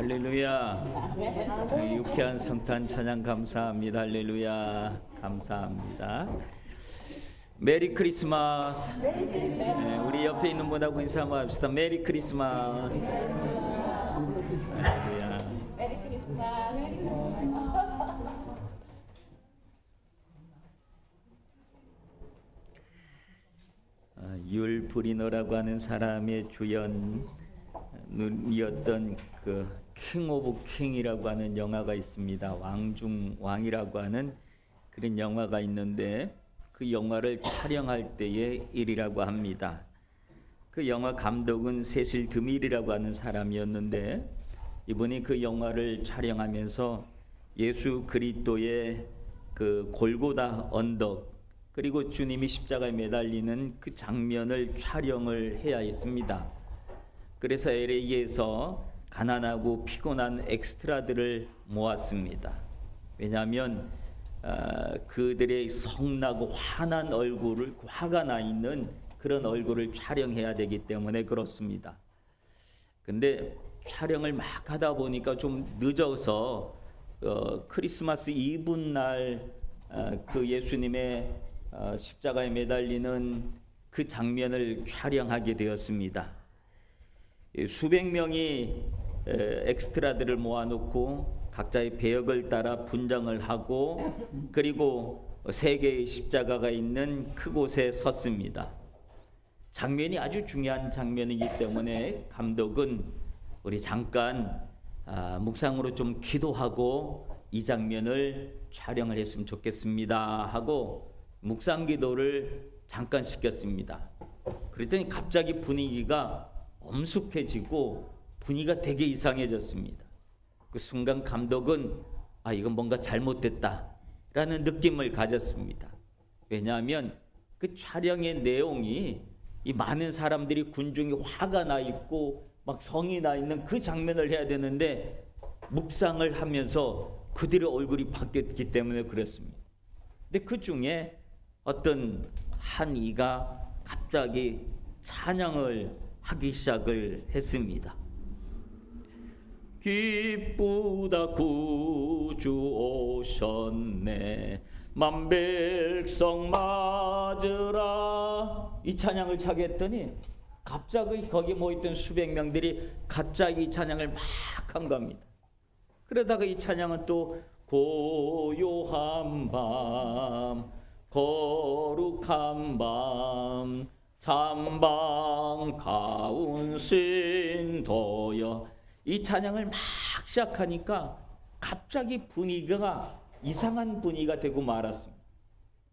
할렐루야. 유쾌한 성탄 찬양 감사합니다. 할렐루야. 감사합니다. 메리 크리스마스. 우리 옆에 있는 분하고 인사 한번 합시다. 메리 크리스마스. 할렐루야. 메리 크리스마스. 율 브리너라고 하는 사람의 주연이었던 그 킹 오브 킹이라고 하는 영화가 있습니다. 왕중 왕이라고 하는 그런 영화가 있는데 그 영화를 촬영할 때의 일이라고 합니다. 그 영화 감독은 세실 드밀이라고 하는 사람이었는데 이분이 그 영화를 촬영하면서 예수 그리스도의 그 골고다 언덕 그리고 주님이 십자가에 매달리는 그 장면을 촬영을 해야 했습니다. 그래서 LA에서 가난하고 피곤한 엑스트라들을 모았습니다. 왜냐하면 그들의 성나고 화난 얼굴을 화가 나 있는 그런 얼굴을 촬영해야 되기 때문에 그렇습니다. 근데 촬영을 막 하다 보니까 좀 늦어서 크리스마스 이브 날 그 예수님의 십자가에 매달리는 그 장면을 촬영하게 되었습니다. 수백 명이 엑스트라들을 모아놓고 각자의 배역을 따라 분장을 하고 그리고 세 개의 십자가가 있는 그곳에 섰습니다. 장면이 아주 중요한 장면이기 때문에 감독은 우리 잠깐 묵상으로 좀 기도하고 이 장면을 촬영을 했으면 좋겠습니다 하고 묵상 기도를 잠깐 시켰습니다. 그랬더니 갑자기 분위기가 엄숙해지고 분위기가 되게 이상해졌습니다. 그 순간 감독은 이건 뭔가 잘못됐다라는 느낌을 가졌습니다. 왜냐하면 그 촬영의 내용이 이 많은 사람들이 군중이 화가 나 있고 막 성이 나 있는 그 장면을 해야 되는데 묵상을 하면서 그들의 얼굴이 바뀌었기 때문에 그랬습니다. 근데 그 중에 어떤 한 이가 갑자기 찬양을 하기 시작을 했습니다. 기쁘다 구주 오셨네 만백성 맞으라 이 찬양을 차게 했더니 갑자기 거기 모였던 수백 명들이 갑자기 이 찬양을 막 한 겁니다. 그러다가 이 찬양은 또 고요한 밤 거룩한 밤 잠방 가운 신도여 이 찬양을 막 시작하니까 갑자기 분위기가 이상한 분위기가 되고 말았습니다.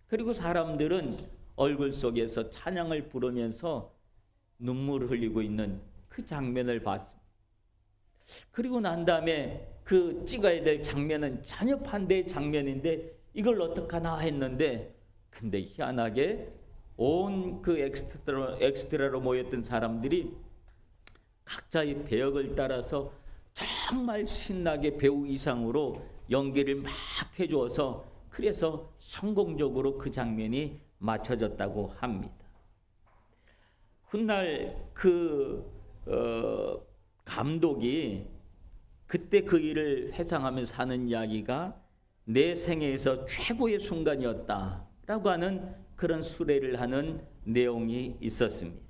그리고 사람들은 얼굴 속에서 찬양을 부르면서 눈물을 흘리고 있는 그 장면을 봤습니다. 그리고 난 다음에 그 찍어야 될 장면은 전혀 반대의 장면인데 이걸 어떡하나 했는데 근데 희한하게 온 그 엑스트라로 모였던 사람들이 각자의 배역을 따라서 정말 신나게 배우 이상으로 연기를 막 해주어서 그래서 성공적으로 그 장면이 맞춰졌다고 합니다. 훗날 그 감독이 그때 그 일을 회상하면서 하는 이야기가 내 생애에서 최고의 순간이었다라고 하는 그런 수레를 하는 내용이 있었습니다.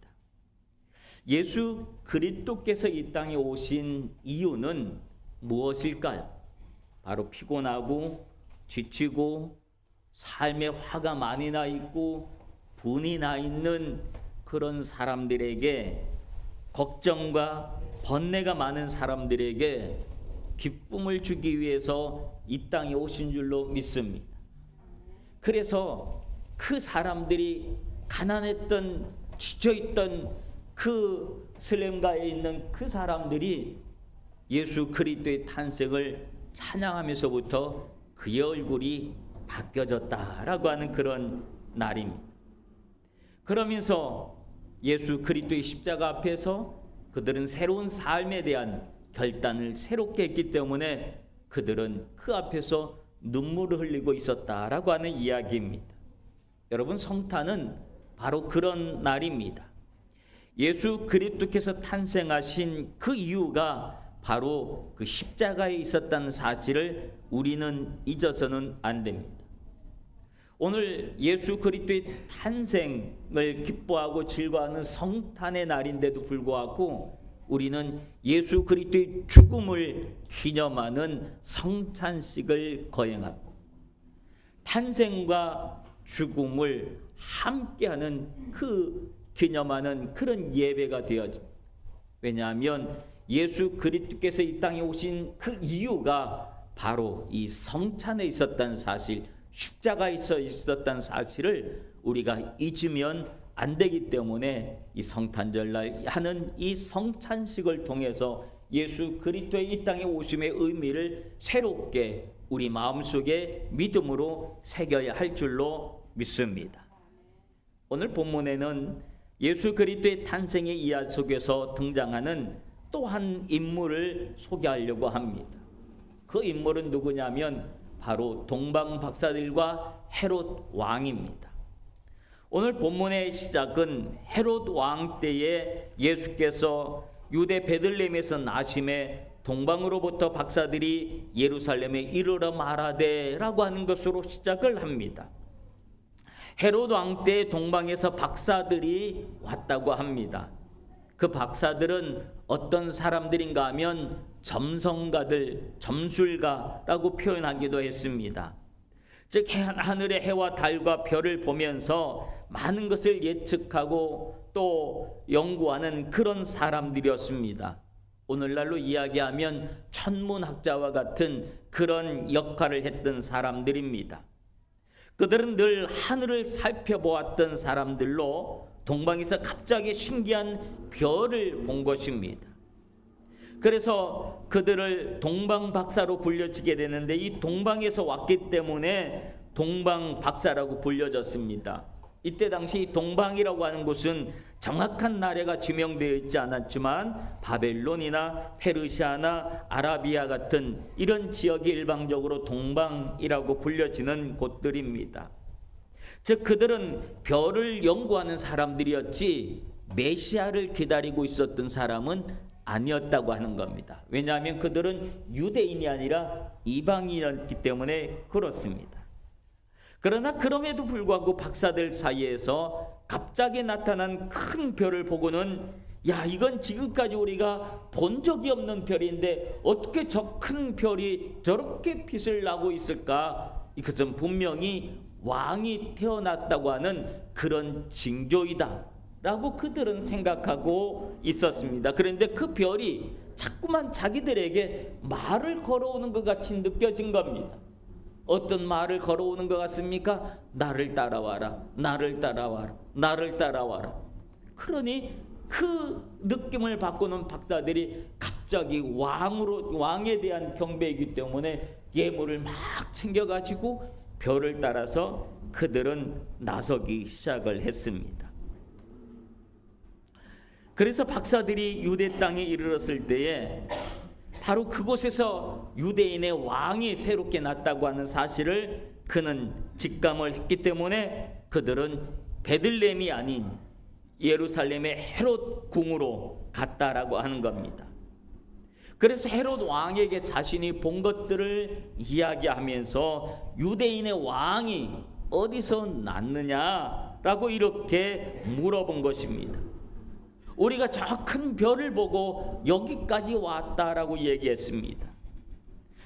예수 그리스도께서 이 땅에 오신 이유는 무엇일까요? 바로 피곤하고 지치고 삶에 화가 많이 나 있고 분이 나 있는 그런 사람들에게 걱정과 번뇌가 많은 사람들에게 기쁨을 주기 위해서 이 땅에 오신 줄로 믿습니다. 그래서 그 사람들이 가난했던 지쳐있던 그 슬렘가에 있는 그 사람들이 예수 그리스도의 탄생을 찬양하면서부터 그의 얼굴이 바뀌어졌다라고 하는 그런 날입니다. 그러면서 예수 그리스도의 십자가 앞에서 그들은 새로운 삶에 대한 결단을 새롭게 했기 때문에 그들은 그 앞에서 눈물을 흘리고 있었다라고 하는 이야기입니다. 여러분, 성탄은 바로 그런 날입니다. 예수 그리스도께서 탄생하신 그 이유가 바로 그 십자가에 있었다는 사실을 우리는 잊어서는 안 됩니다. 오늘 예수 그리스도의 탄생을 기뻐하고 즐거워하는 성탄의 날인데도 불구하고 우리는 예수 그리스도의 죽음을 기념하는 성찬식을 거행하고 탄생과 죽음을 함께하는 그 기념하는 그런 예배가 되어집니다. 왜냐하면 예수 그리스도께서 이 땅에 오신 그 이유가 바로 이 성찬에 있었다는 사실, 십자가에 있었다는 사실을 우리가 잊으면 안 되기 때문에 이 성탄절날 하는 이 성찬식을 통해서 예수 그리스도의 이 땅에 오심의 의미를 새롭게 우리 마음속에 믿음으로 새겨야 할 줄로 믿습니다. 오늘 본문에는 예수 그리스도의 탄생의 이야기 속에서 등장하는 또 한 인물을 소개하려고 합니다. 그 인물은 누구냐면 바로 동방 박사들과 헤롯 왕입니다. 오늘 본문의 시작은 헤롯 왕 때에 예수께서 유대 베들레헴에서 나심에 동방으로부터 박사들이 예루살렘에 이르러 말하되라고 하는 것으로 시작을 합니다. 헤롯 왕 때 동방에서 박사들이 왔다고 합니다. 그 박사들은 어떤 사람들인가 하면 점성가들, 점술가라고 표현하기도 했습니다. 즉 하늘의 해와 달과 별을 보면서 많은 것을 예측하고 또 연구하는 그런 사람들이었습니다. 오늘날로 이야기하면 천문학자와 같은 그런 역할을 했던 사람들입니다. 그들은 늘 하늘을 살펴보았던 사람들로 동방에서 갑자기 신기한 별을 본 것입니다. 그래서 그들을 동방박사로 불려지게 되는데 이 동방에서 왔기 때문에 동방박사라고 불려졌습니다. 이때 당시 동방이라고 하는 곳은 정확한 나라가 지명되어 있지 않았지만 바벨론이나 페르시아나 아라비아 같은 이런 지역이 일방적으로 동방이라고 불려지는 곳들입니다. 즉 그들은 별을 연구하는 사람들이었지 메시아를 기다리고 있었던 사람은 아니었다고 하는 겁니다. 왜냐하면 그들은 유대인이 아니라 이방인이었기 때문에 그렇습니다. 그러나 그럼에도 불구하고 박사들 사이에서 갑자기 나타난 큰 별을 보고는 야, 이건 지금까지 우리가 본 적이 없는 별인데 어떻게 저 큰 별이 저렇게 빛을 나고 있을까? 이것은 분명히 왕이 태어났다고 하는 그런 징조이다 라고 그들은 생각하고 있었습니다. 그런데 그 별이 자꾸만 자기들에게 말을 걸어오는 것 같이 느껴진 겁니다. 어떤 말을 걸어오는 것 같습니까? 나를 따라와라, 나를 따라와라, 나를 따라와라. 그러니 그 느낌을 바꾸는 박사들이 갑자기 왕에 대한 경배이기 때문에 예물을 막 챙겨가지고 별을 따라서 그들은 나서기 시작을 했습니다. 그래서 박사들이 유대 땅에 이르렀을 때에 바로 그곳에서 유대인의 왕이 새롭게 났다고 하는 사실을 그는 직감을 했기 때문에 그들은 베들레헴이 아닌 예루살렘의 헤롯 궁으로 갔다라고 하는 겁니다. 그래서 헤롯 왕에게 자신이 본 것들을 이야기하면서 유대인의 왕이 어디서 났느냐라고 이렇게 물어본 것입니다. 우리가 저 큰 별을 보고 여기까지 왔다라고 얘기했습니다.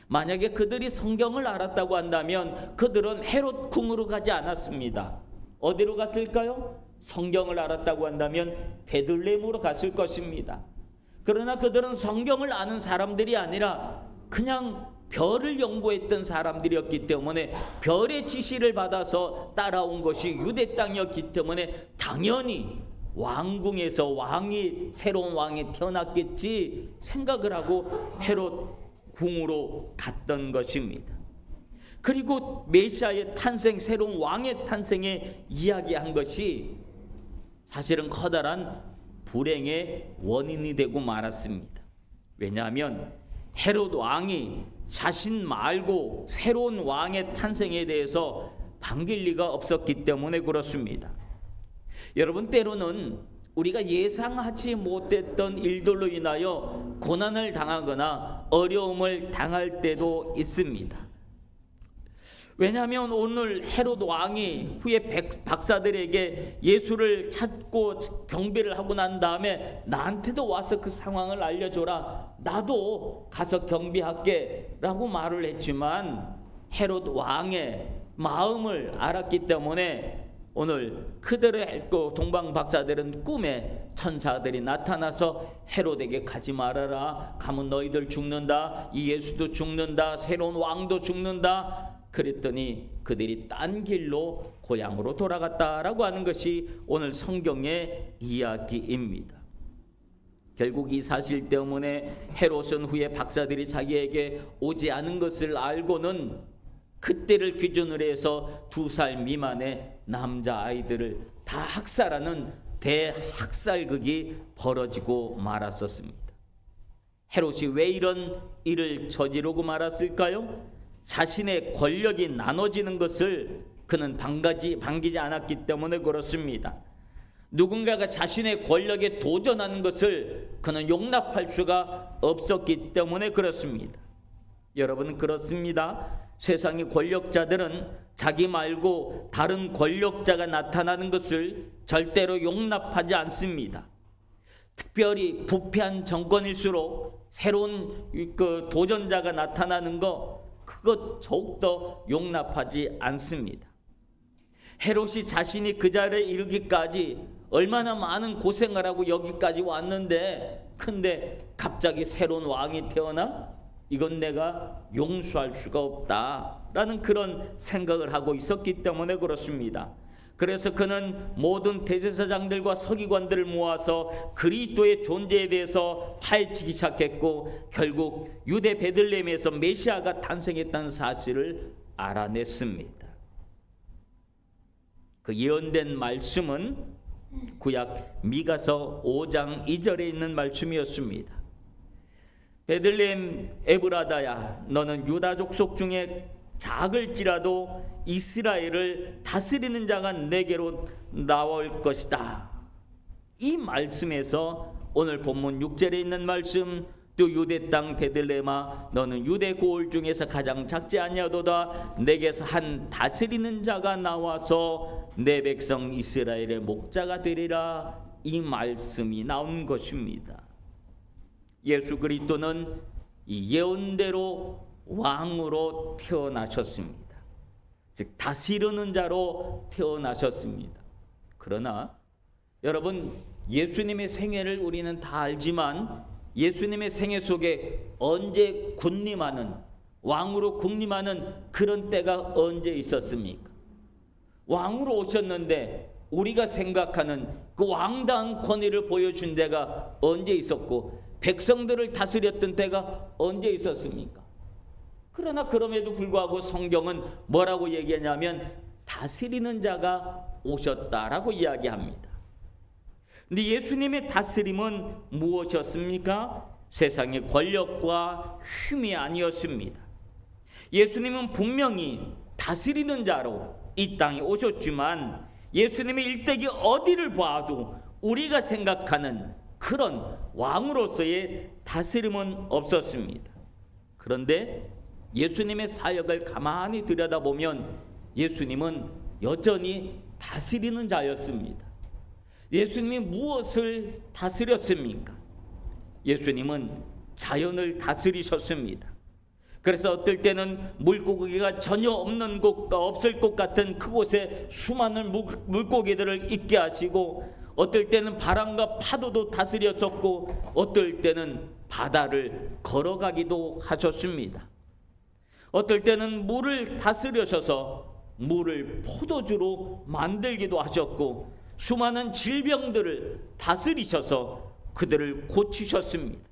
만약에 그들이 성경을 알았다고 한다면 그들은 헤롯 궁으로 가지 않았습니다. 어디로 갔을까요? 성경을 알았다고 한다면 베들레헴으로 갔을 것입니다. 그러나 그들은 성경을 아는 사람들이 아니라 그냥 별을 연구했던 사람들이었기 때문에 별의 지시를 받아서 따라온 것이 유대 땅이었기 때문에 당연히 왕궁에서 새로운 왕이 태어났겠지 생각을 하고 헤롯 궁으로 갔던 것입니다. 그리고 메시아의 탄생, 새로운 왕의 탄생에 이야기한 것이 사실은 커다란 불행의 원인이 되고 말았습니다. 왜냐하면 헤롯 왕이 자신 말고 새로운 왕의 탄생에 대해서 반길 리가 없었기 때문에 그렇습니다. 여러분, 때로는 우리가 예상하지 못했던 일들로 인하여 고난을 당하거나 어려움을 당할 때도 있습니다. 왜냐하면 오늘 헤롯 왕이 후에 박사들에게 예수를 찾고 경배를 하고 난 다음에 나한테도 와서 그 상황을 알려줘라, 나도 가서 경배할게 라고 말을 했지만 헤롯 왕의 마음을 알았기 때문에 오늘 그들의 동방 박사들은 꿈에 천사들이 나타나서 헤롯에게 가지 말아라, 가면 너희들 죽는다, 이 예수도 죽는다, 새로운 왕도 죽는다 그랬더니 그들이 딴 길로 고향으로 돌아갔다라고 하는 것이 오늘 성경의 이야기입니다. 결국 이 사실 때문에 헤롯은 후에 박사들이 자기에게 오지 않은 것을 알고는 그때를 기준으로 해서 2살 미만의 남자아이들을 다 학살하는 대학살극이 벌어지고 말았었습니다. 헤롯이 왜 이런 일을 저지르고 말았을까요? 자신의 권력이 나눠지는 것을 그는 반기지 않았기 때문에 그렇습니다. 누군가가 자신의 권력에 도전하는 것을 그는 용납할 수가 없었기 때문에 그렇습니다. 여러분, 그렇습니다. 세상의 권력자들은 자기 말고 다른 권력자가 나타나는 것을 절대로 용납하지 않습니다. 특별히 부패한 정권일수록 새로운 도전자가 나타나는 거, 그것 더욱더 용납하지 않습니다. 헤롯이 자신이 그 자리에 이르기까지 얼마나 많은 고생을 하고 여기까지 왔는데, 근데 갑자기 새로운 왕이 태어나? 이건 내가 용서할 수가 없다라는 그런 생각을 하고 있었기 때문에 그렇습니다. 그래서 그는 모든 대제사장들과 서기관들을 모아서 그리스도의 존재에 대해서 파헤치기 시작했고, 결국 유대 베들레헴에서 메시아가 탄생했다는 사실을 알아냈습니다. 그 예언된 말씀은 구약 미가서 5장 2절에 있는 말씀이었습니다. 베들레헴 에브라다야, 너는 유다 족속 중에 작을지라도 이스라엘을 다스리는 자가 내게로 나올 것이다. 이 말씀에서 오늘 본문 6절에 있는 말씀, 또 유대 땅 베들레헴아, 너는 유대 고을 중에서 가장 작지 아니하도다. 내게서 한 다스리는 자가 나와서 내 백성 이스라엘의 목자가 되리라. 이 말씀이 나온 것입니다. 예수 그리스도는 이 예언대로 왕으로 태어나셨습니다. 즉 다스리는 자로 태어나셨습니다. 그러나 여러분, 예수님의 생애를 우리는 다 알지만 예수님의 생애 속에 언제 군림하는, 왕으로 군림하는 그런 때가 언제 있었습니까? 왕으로 오셨는데 우리가 생각하는 그 왕다운 권위를 보여준 때가 언제 있었고, 백성들을 다스렸던 때가 언제 있었습니까? 그러나 그럼에도 불구하고 성경은 뭐라고 얘기하냐면 다스리는 자가 오셨다라고 이야기합니다. 근데 예수님의 다스림은 무엇이었습니까? 세상의 권력과 힘이 아니었습니다. 예수님은 분명히 다스리는 자로 이 땅에 오셨지만 예수님의 일대기 어디를 봐도 우리가 생각하는 그런 왕으로서의 다스림은 없었습니다. 그런데 예수님의 사역을 가만히 들여다보면 예수님은 여전히 다스리는 자였습니다. 예수님이 무엇을 다스렸습니까? 예수님은 자연을 다스리셨습니다. 그래서 어떨 때는 물고기가 전혀 없는 곳과 없을 것 같은 그곳에 수많은 물고기들을 있게 하시고, 어떨 때는 바람과 파도도 다스렸었고, 어떨 때는 바다를 걸어가기도 하셨습니다. 어떨 때는 물을 다스려셔서 물을 포도주로 만들기도 하셨고, 수많은 질병들을 다스리셔서 그들을 고치셨습니다.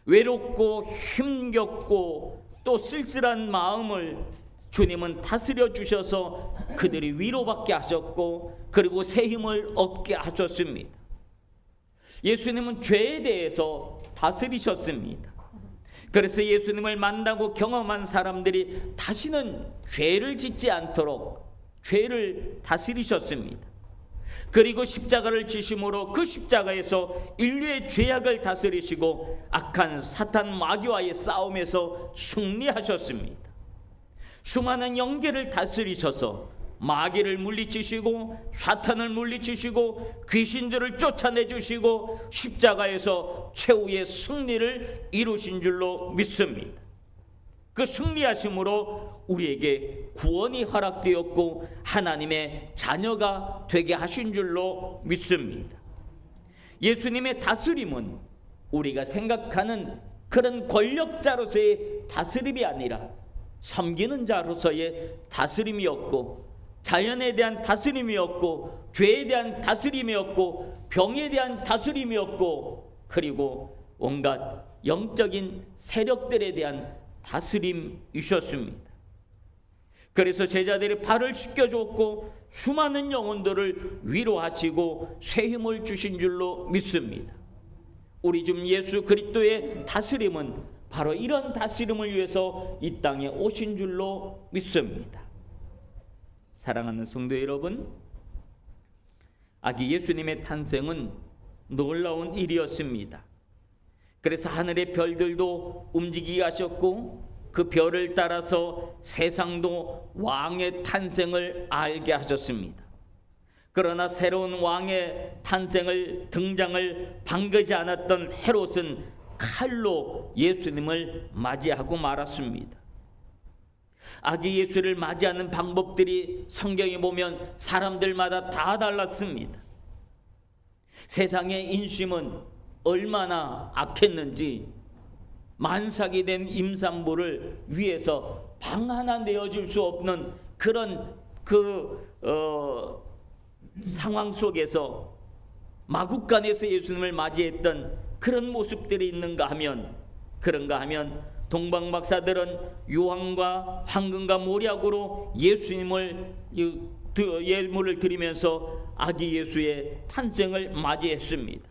외롭고 힘겹고 또 쓸쓸한 마음을 주님은 다스려 주셔서 그들이 위로받게 하셨고, 그리고 새 힘을 얻게 하셨습니다. 예수님은 죄에 대해서 다스리셨습니다. 그래서 예수님을 만나고 경험한 사람들이 다시는 죄를 짓지 않도록 죄를 다스리셨습니다. 그리고 십자가를 지심으로 그 십자가에서 인류의 죄악을 다스리시고 악한 사탄 마귀와의 싸움에서 승리하셨습니다. 수많은 영계를 다스리셔서 마귀를 물리치시고 사탄을 물리치시고 귀신들을 쫓아내주시고 십자가에서 최후의 승리를 이루신 줄로 믿습니다. 그 승리하심으로 우리에게 구원이 허락되었고 하나님의 자녀가 되게 하신 줄로 믿습니다. 예수님의 다스림은 우리가 생각하는 그런 권력자로서의 다스림이 아니라 섬기는 자로서의 다스림이었고, 자연에 대한 다스림이었고, 죄에 대한 다스림이었고, 병에 대한 다스림이었고, 그리고 온갖 영적인 세력들에 대한 다스림이셨습니다. 그래서 제자들이 발을 씻겨줬고 수많은 영혼들을 위로하시고 새 힘을 주신 줄로 믿습니다. 우리 주 예수 그리스도의 다스림은 바로 이런 다스림을 위해서 이 땅에 오신 줄로 믿습니다. 사랑하는 성도 여러분, 아기 예수님의 탄생은 놀라운 일이었습니다. 그래서 하늘의 별들도 움직이게 하셨고 그 별을 따라서 세상도 왕의 탄생을 알게 하셨습니다. 그러나 새로운 왕의 등장을 반기지 않았던 헤롯은 칼로 예수님을 맞이하고 말았습니다. 아기 예수를 맞이하는 방법들이 성경에 보면 사람들마다 다 달랐습니다. 세상의 인심은 얼마나 악했는지 만삭이 된 임산부를 위해서 방 하나 내어줄 수 없는 그런 상황 속에서 마국간에서 예수님을 맞이했던 그런 모습들이 그런가 하면 동방박사들은 유황과 황금과 모략으로 예수님을 예물을 드리면서 아기 예수의 탄생을 맞이했습니다.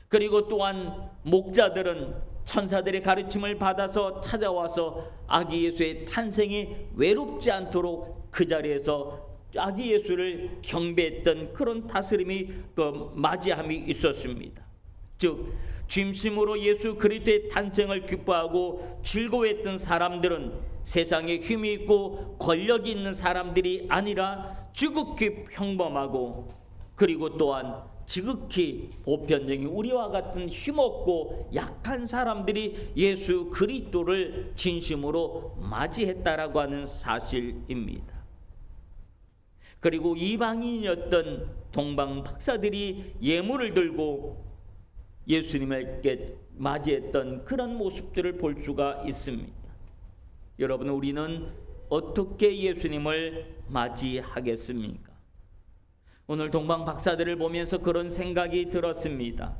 그리고 또한 목자들은 천사들의 가르침을 받아서 찾아와서 아기 예수의 탄생이 외롭지 않도록 그 자리에서 아기 예수를 경배했던 그런 다스림이 맞이함이 있었습니다. 즉 짐승으로 예수 그리스도의 탄생을 기뻐하고 즐거워했던 사람들은 세상에 힘이 있고 권력이 있는 사람들이 아니라 지극히 평범하고, 그리고 또한 지극히 보편적인 우리와 같은 힘없고 약한 사람들이 예수 그리스도를 진심으로 맞이했다라고 하는 사실입니다. 그리고 이방인이었던 동방 박사들이 예물을 들고 예수님에게 맞이했던 그런 모습들을 볼 수가 있습니다. 여러분, 우리는 어떻게 예수님을 맞이하겠습니까? 오늘 동방 박사들을 보면서 그런 생각이 들었습니다.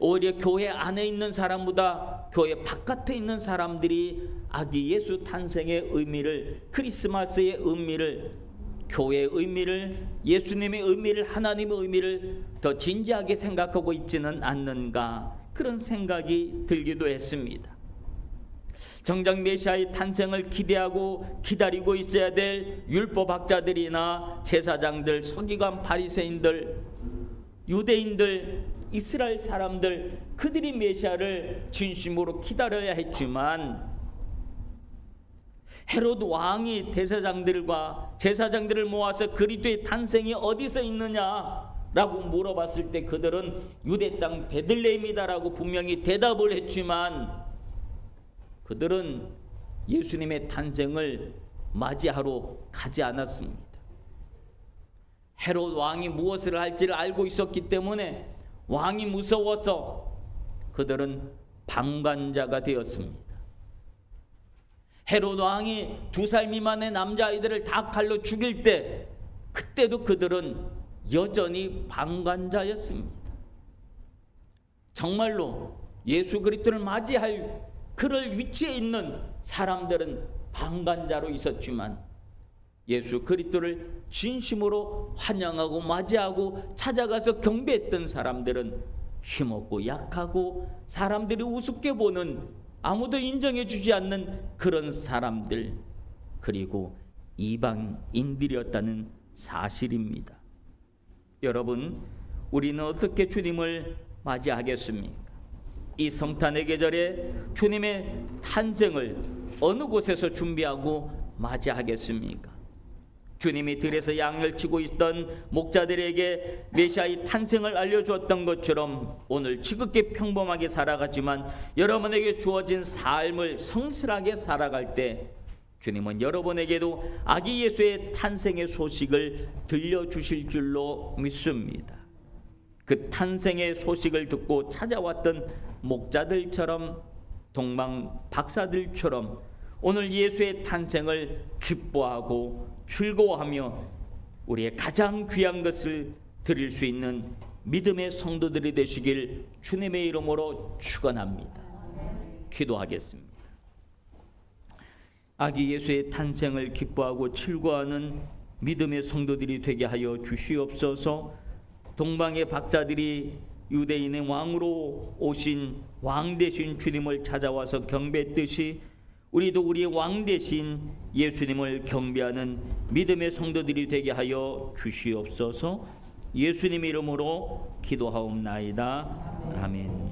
오히려 교회 안에 있는 사람보다 교회 바깥에 있는 사람들이 아기 예수 탄생의 의미를, 크리스마스의 의미를, 교회의 의미를, 예수님의 의미를, 하나님의 의미를 더 진지하게 생각하고 있지는 않는가, 그런 생각이 들기도 했습니다. 정작 메시아의 탄생을 기대하고 기다리고 있어야 될 율법학자들이나 제사장들, 서기관, 바리새인들, 유대인들, 이스라엘 사람들, 그들이 메시아를 진심으로 기다려야 했지만 헤롯 왕이 대제사장들과 제사장들을 모아서 그리스도의 탄생이 어디서 있느냐라고 물어봤을 때 그들은 유대 땅 베들레헴이다라고 분명히 대답을 했지만 그들은 예수님의 탄생을 맞이하러 가지 않았습니다. 헤롯 왕이 무엇을 할지를 알고 있었기 때문에 왕이 무서워서 그들은 방관자가 되었습니다. 헤롯 왕이 2살 미만의 남자아이들을 다 칼로 죽일 때 그때도 그들은 여전히 방관자였습니다. 정말로 예수 그리스도를 맞이할 그럴 위치에 있는 사람들은 방관자로 있었지만 예수 그리스도를 진심으로 환영하고 맞이하고 찾아가서 경배했던 사람들은 힘없고 약하고 사람들이 우습게 보는, 아무도 인정해 주지 않는 그런 사람들, 그리고 이방인들이었다는 사실입니다. 여러분, 우리는 어떻게 주님을 맞이하겠습니까? 이 성탄의 계절에 주님의 탄생을 어느 곳에서 준비하고 맞이하겠습니까? 주님이 들에서 양을 치고 있던 목자들에게 메시아의 탄생을 알려주었던 것처럼 오늘 지극히 평범하게 살아가지만 여러분에게 주어진 삶을 성실하게 살아갈 때 주님은 여러분에게도 아기 예수의 탄생의 소식을 들려주실 줄로 믿습니다. 그 탄생의 소식을 듣고 찾아왔던 목자들처럼, 동방 박사들처럼 오늘 예수의 탄생을 기뻐하고 즐거워하며 우리의 가장 귀한 것을 드릴 수 있는 믿음의 성도들이 되시길 주님의 이름으로 축원합니다. 기도하겠습니다. 아기 예수의 탄생을 기뻐하고 즐거워하는 믿음의 성도들이 되게 하여 주시옵소서. 동방의 박사들이 유대인의 왕으로 오신 왕 되신 주님을 찾아와서 경배했듯이 우리도 우리의 왕 되신 예수님을 경배하는 믿음의 성도들이 되게 하여 주시옵소서. 예수님 이름으로 기도하옵나이다. 아멘.